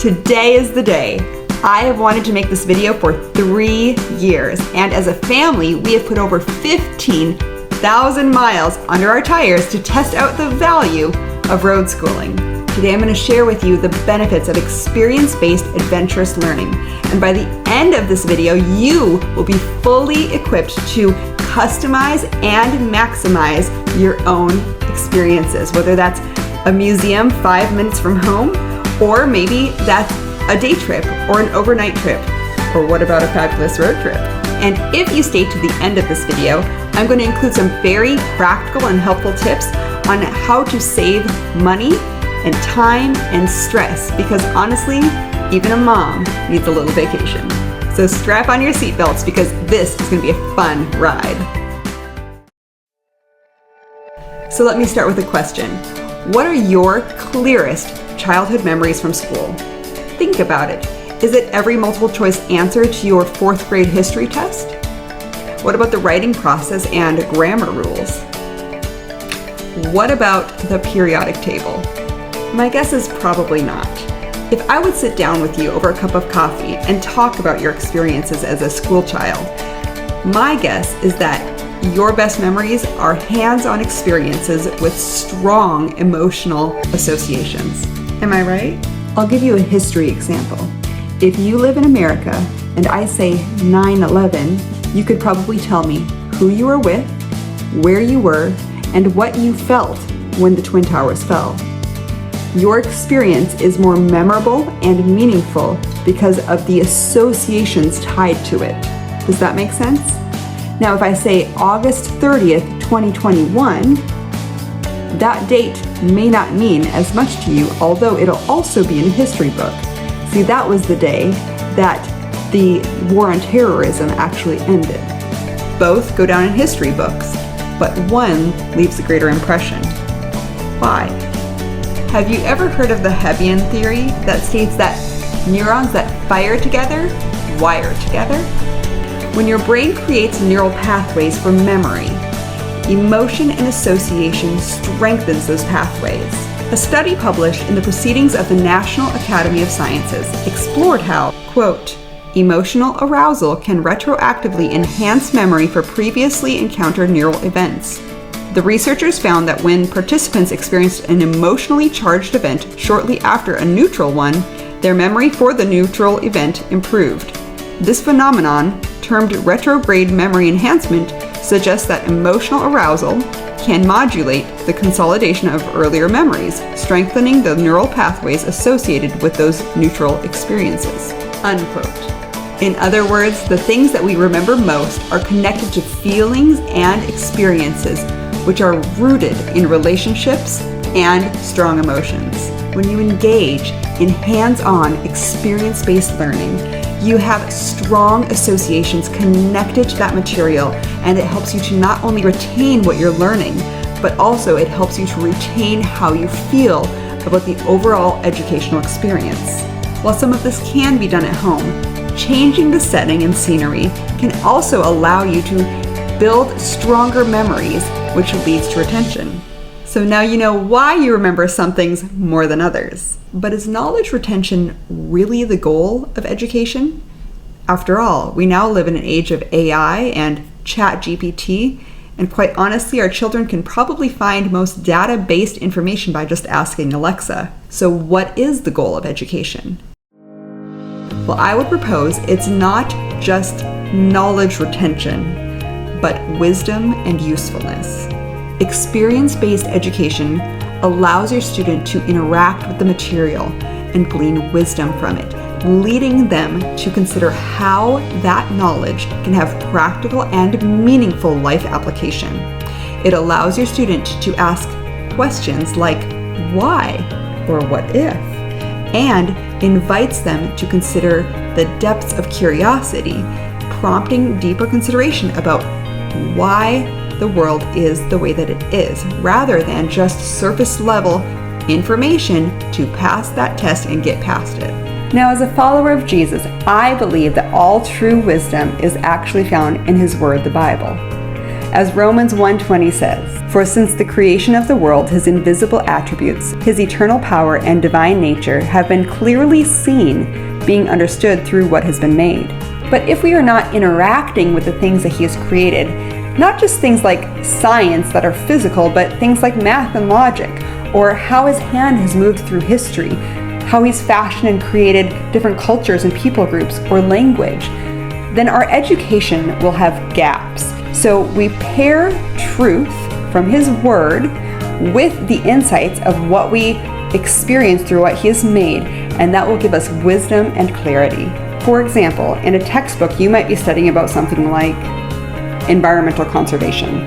Today is the day. I have wanted to make this video for 3 years, and as a family, we have put over 15,000 miles under our tires to test out the value of road schooling. Today I'm going to share with you the benefits of experience-based adventurous learning, and by the end of this video, you will be fully equipped to customize and maximize your own experiences, whether that's a museum 5 minutes from home, or maybe that's a day trip or an overnight trip, or what about a fabulous road trip? And if you stay to the end of this video, I'm going to include some very practical and helpful tips on how to save money and time and stress, because honestly, even a mom needs a little vacation. So strap on your seatbelts because this is going to be a fun ride. So let me start with a question. What are your clearest childhood memories from school? Think about it. Is it every multiple choice answer to your 4th grade history test? What about the writing process and grammar rules? What about the periodic table? My guess is probably not. If I would sit down with you over a cup of coffee and talk about your experiences as a school child, my guess is that your best memories are hands-on experiences with strong emotional associations. Am I right? I'll give you a history example. If you live in America and I say 9/11, you could probably tell me who you were with, where you were, and what you felt when the Twin Towers fell. Your experience is more memorable and meaningful because of the associations tied to it. Does that make sense? Now, if I say August 30th, 2021, that date may not mean as much to you, although it'll also be in a history book. See, that was the day that the war on terrorism actually ended. Both go down in history books, but one leaves a greater impression. Why? Have you ever heard of the Hebbian theory that states that neurons that fire together wire together? When your brain creates neural pathways for memory, emotion and association strengthens those pathways. A study published in the Proceedings of the National Academy of Sciences explored how, quote, emotional arousal can retroactively enhance memory for previously encountered neural events. The researchers found that when participants experienced an emotionally charged event shortly after a neutral one, their memory for the neutral event improved. This phenomenon, termed retrograde memory enhancement, suggests that emotional arousal can modulate the consolidation of earlier memories, strengthening the neural pathways associated with those neutral experiences. Unquote. In other words, the things that we remember most are connected to feelings and experiences which are rooted in relationships and strong emotions. When you engage in hands-on experience-based learning, you have strong associations connected to that material, and it helps you to not only retain what you're learning, but also it helps you to retain how you feel about the overall educational experience. While some of this can be done at home, changing the setting and scenery can also allow you to build stronger memories, which leads to retention. So now you know why you remember some things more than others. But is knowledge retention really the goal of education? After all, we now live in an age of AI and ChatGPT, and quite honestly, our children can probably find most data-based information by just asking Alexa. So what is the goal of education? Well, I would propose it's not just knowledge retention, but wisdom and usefulness. Experience-based education allows your student to interact with the material and glean wisdom from it, leading them to consider how that knowledge can have practical and meaningful life application. It allows your student to ask questions like why or what if, and invites them to consider the depths of curiosity, prompting deeper consideration about why the world is the way that it is, rather than just surface level information to pass that test and get past it. Now, as a follower of Jesus, I believe that all true wisdom is actually found in His Word, the Bible. As Romans 1:20 says, "For since the creation of the world, his invisible attributes, his eternal power and divine nature have been clearly seen, being understood through what has been made." But if we are not interacting with the things that he has created, not just things like science that are physical, but things like math and logic, or how his hand has moved through history, how he's fashioned and created different cultures and people groups or language, then our education will have gaps. So we pair truth from his word with the insights of what we experience through what he has made, and that will give us wisdom and clarity. For example, in a textbook, you might be studying about something like environmental conservation,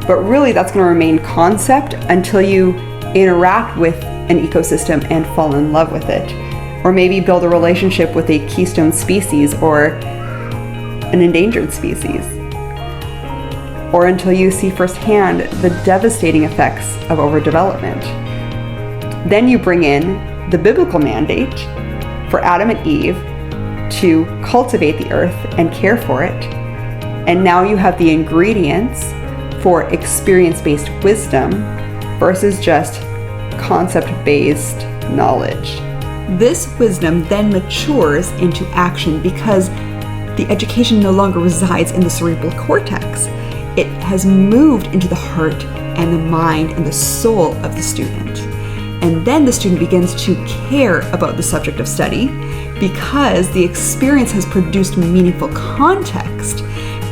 but really that's going to remain concept until you interact with an ecosystem and fall in love with it, or maybe build a relationship with a keystone species or an endangered species, or until you see firsthand the devastating effects of overdevelopment. Then you bring in the biblical mandate for Adam and Eve to cultivate the earth and care for it, and now you have the ingredients for experience-based wisdom versus just concept-based knowledge. This wisdom then matures into action because the education no longer resides in the cerebral cortex. It has moved into the heart and the mind and the soul of the student. And then the student begins to care about the subject of study because the experience has produced meaningful context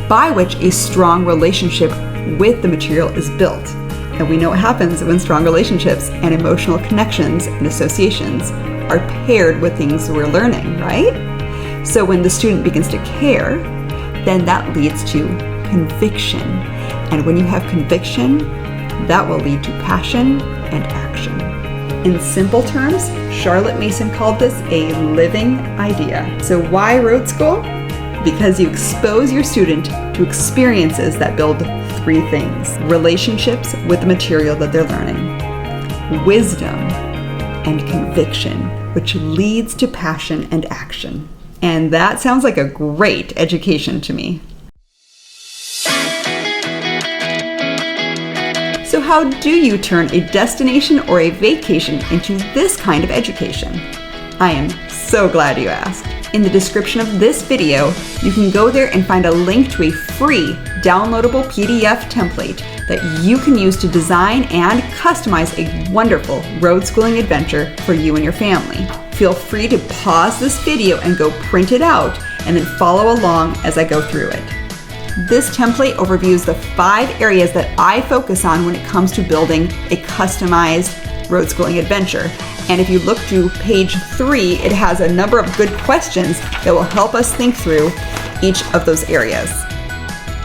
by which a strong relationship with the material is built. And we know what happens when strong relationships and emotional connections and associations are paired with things we're learning, right? So when the student begins to care, then that leads to conviction. And when you have conviction, that will lead to passion and action. In simple terms, Charlotte Mason called this a living idea. So why road school? Because you expose your student to experiences that build three things: relationships with the material that they're learning, wisdom, and conviction, which leads to passion and action. And that sounds like a great education to me. So how do you turn a destination or a vacation into this kind of education? I am so glad you asked. In the description of this video, you can go there and find a link to a free downloadable PDF template that you can use to design and customize a wonderful road schooling adventure for you and your family. Feel free to pause this video and go print it out and then follow along as I go through it. This template overviews the 5 areas that I focus on when it comes to building a customized road schooling adventure. And if you look to page 3, it has a number of good questions that will help us think through each of those areas.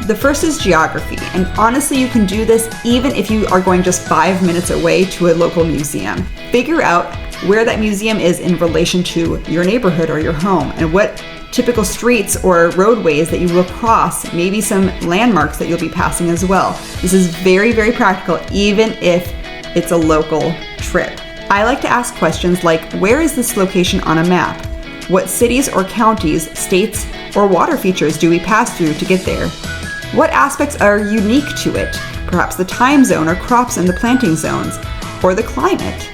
The first is geography, and honestly you can do this even if you are going just 5 minutes away to a local museum. Figure out where that museum is in relation to your neighborhood or your home, and what typical streets or roadways that you will cross, maybe some landmarks that you'll be passing as well. This is very, very practical even if it's a local trip. I like to ask questions like, where is this location on a map? What cities or counties, states, or water features do we pass through to get there? What aspects are unique to it? Perhaps the time zone or crops in the planting zones, or the climate.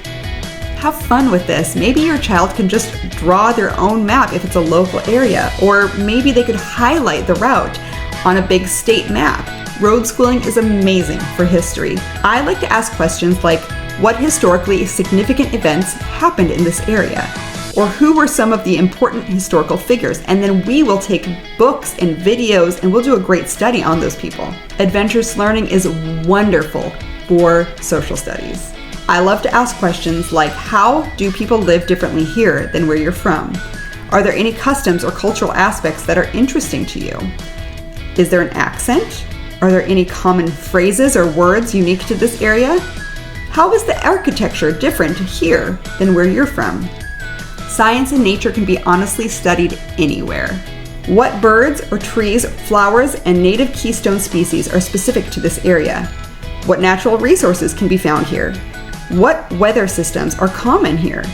Have fun with this. Maybe your child can just draw their own map if it's a local area, or maybe they could highlight the route on a big state map. Road schooling is amazing for history. I like to ask questions like, what historically significant events happened in this area? Or who were some of the important historical figures? And then we will take books and videos and we'll do a great study on those people. Adventurous learning is wonderful for social studies. I love to ask questions like, how do people live differently here than where you're from? Are there any customs or cultural aspects that are interesting to you? Is there an accent? Are there any common phrases or words unique to this area? How is the architecture different here than where you're from? Science and nature can be honestly studied anywhere. What birds or trees, flowers, and native keystone species are specific to this area? What natural resources can be found here? What weather systems are common here?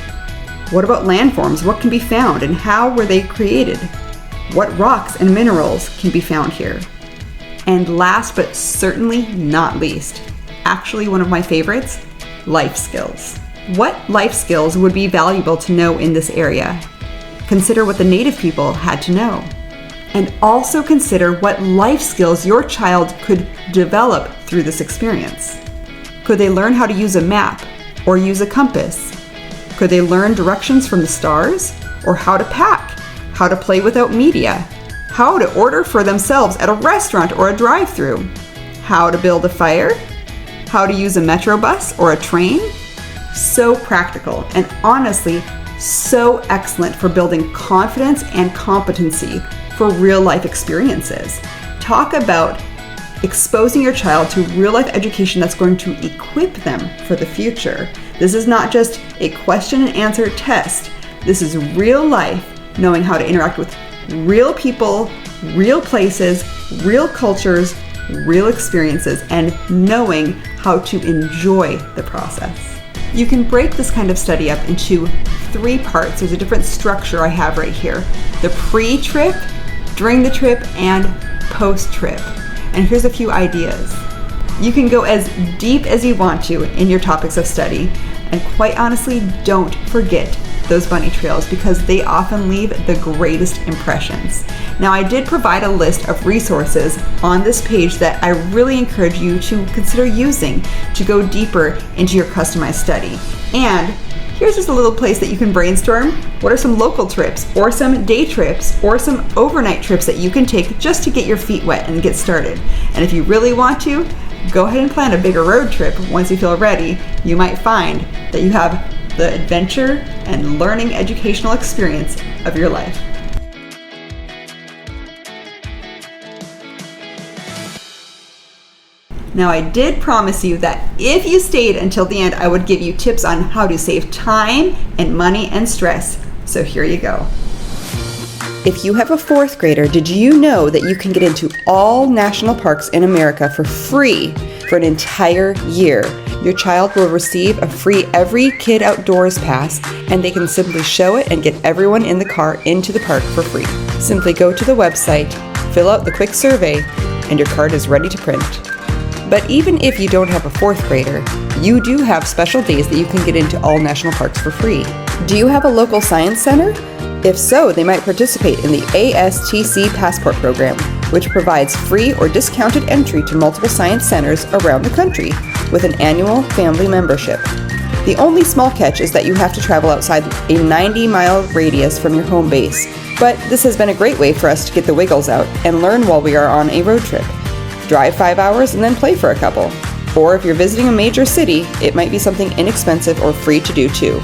What about landforms? What can be found and how were they created? What rocks and minerals can be found here? And last but certainly not least, actually one of my favorites, life skills. What life skills would be valuable to know in this area? Consider what the native people had to know. And also consider what life skills your child could develop through this experience. Could they learn how to use a map or use a compass? Could they learn directions from the stars or how to pack, how to play without media, how to order for themselves at a restaurant or a drive-thru, how to build a fire, how to use a metro bus or a train? So practical and honestly so excellent for building confidence and competency for real life experiences. Talk about exposing your child to real life education that's going to equip them for the future. This is not just a question and answer test. This is real life, knowing how to interact with real people, real places, real cultures, real experiences, and knowing how to enjoy the process. You can break this kind of study up into 3 parts. There's a different structure I have right here. The pre-trip, during the trip, and post-trip. And here's a few ideas. You can go as deep as you want to in your topics of study, and quite honestly, don't forget those bunny trails because they often leave the greatest impressions. Now, I did provide a list of resources on this page that I really encourage you to consider using to go deeper into your customized study. And here's just a little place that you can brainstorm. What are some local trips or some day trips or some overnight trips that you can take just to get your feet wet and get started? And if you really want to, go ahead and plan a bigger road trip. Once you feel ready, you might find that you have the adventure and learning educational experience of your life. Now, I did promise you that if you stayed until the end, I would give you tips on how to save time and money and stress. So here you go. If you have a 4th grader, did you know that you can get into all national parks in America for free for an entire year? Your child will receive a free Every Kid Outdoors pass, and they can simply show it and get everyone in the car into the park for free. Simply go to the website, fill out the quick survey, and your card is ready to print. But even if you don't have a 4th grader, you do have special days that you can get into all national parks for free. Do you have a local science center? If so, they might participate in the ASTC Passport Program, which provides free or discounted entry to multiple science centers around the country with an annual family membership. The only small catch is that you have to travel outside a 90-mile radius from your home base, but this has been a great way for us to get the wiggles out and learn while we are on a road trip. Drive 5 hours and then play for a couple. Or if you're visiting a major city, it might be something inexpensive or free to do too.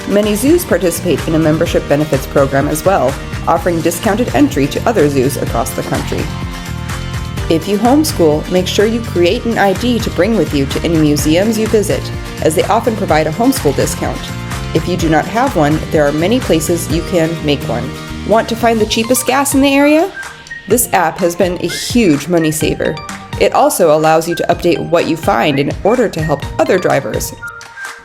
Many zoos participate in a membership benefits program as well, offering discounted entry to other zoos across the country. If you homeschool, make sure you create an ID to bring with you to any museums you visit, as they often provide a homeschool discount. If you do not have one, there are many places you can make one. Want to find the cheapest gas in the area? This app has been a huge money saver. It also allows you to update what you find in order to help other drivers.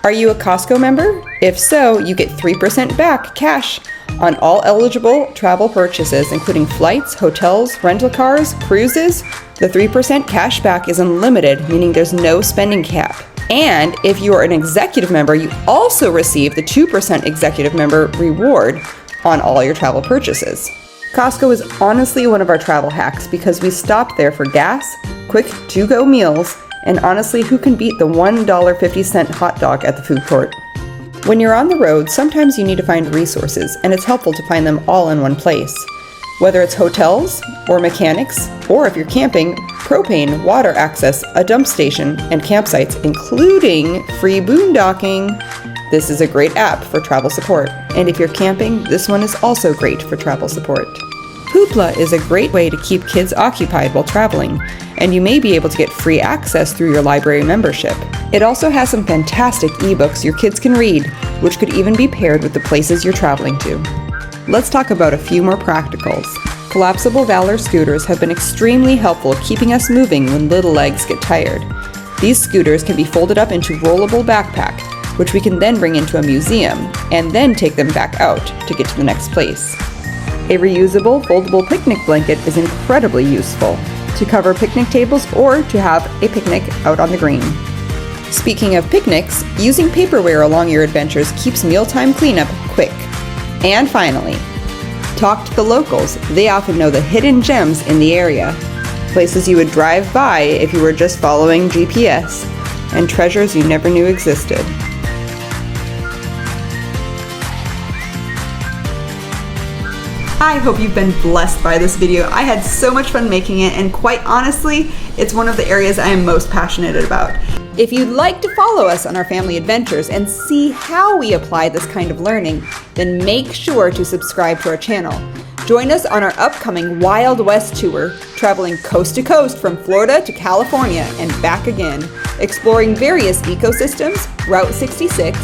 Are you a Costco member? If so, you get 3% back cash on all eligible travel purchases, including flights, hotels, rental cars, cruises. The 3% cash back is unlimited, meaning there's no spending cap. And if you are an executive member, you also receive the 2% executive member reward on all your travel purchases. Costco is honestly one of our travel hacks because we stop there for gas, quick to-go meals, and honestly, who can beat the $1.50 hot dog at the food court? When you're on the road, sometimes you need to find resources, and it's helpful to find them all in one place. Whether it's hotels or mechanics, or if you're camping, propane, water access, a dump station, and campsites, including free boondocking. This is a great app for travel support. And if you're camping, this one is also great for travel support. Hoopla is a great way to keep kids occupied while traveling, and you may be able to get free access through your library membership. It also has some fantastic ebooks your kids can read, which could even be paired with the places you're traveling to. Let's talk about a few more practicals. Collapsible Valor scooters have been extremely helpful keeping us moving when little legs get tired. These scooters can be folded up into rollable backpack, which we can then bring into a museum, and then take them back out to get to the next place. A reusable, foldable picnic blanket is incredibly useful. to cover picnic tables, or to have a picnic out on the green. Speaking of picnics, using paperware along your adventures keeps mealtime cleanup quick. And finally, talk to the locals. They often know the hidden gems in the area, places you would drive by if you were just following GPS, and treasures you never knew existed. I hope you've been blessed by this video. I had so much fun making it, and quite honestly, it's one of the areas I am most passionate about. If you'd like to follow us on our family adventures and see how we apply this kind of learning, then make sure to subscribe to our channel. Join us on our upcoming Wild West tour, traveling coast to coast from Florida to California and back again, exploring various ecosystems, Route 66,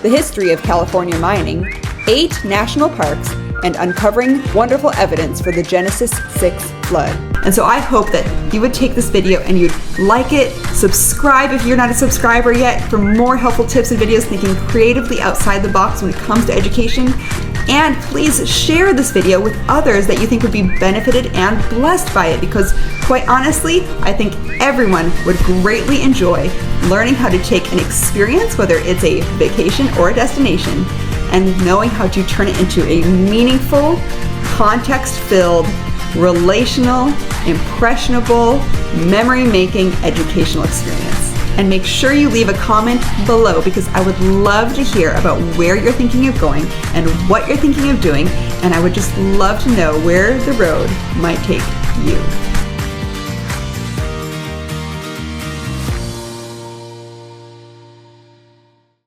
the history of California mining, 8 national parks, and uncovering wonderful evidence for the Genesis 6 flood. And so I hope that you would take this video and you'd like it, subscribe if you're not a subscriber yet for more helpful tips and videos thinking creatively outside the box when it comes to education. And please share this video with others that you think would be benefited and blessed by it, because quite honestly, I think everyone would greatly enjoy learning how to take an experience, whether it's a vacation or a destination, and knowing how to turn it into a meaningful, context-filled, relational, impressionable, memory-making educational experience. And make sure you leave a comment below, because I would love to hear about where you're thinking of going and what you're thinking of doing, and I would just love to know where the road might take you.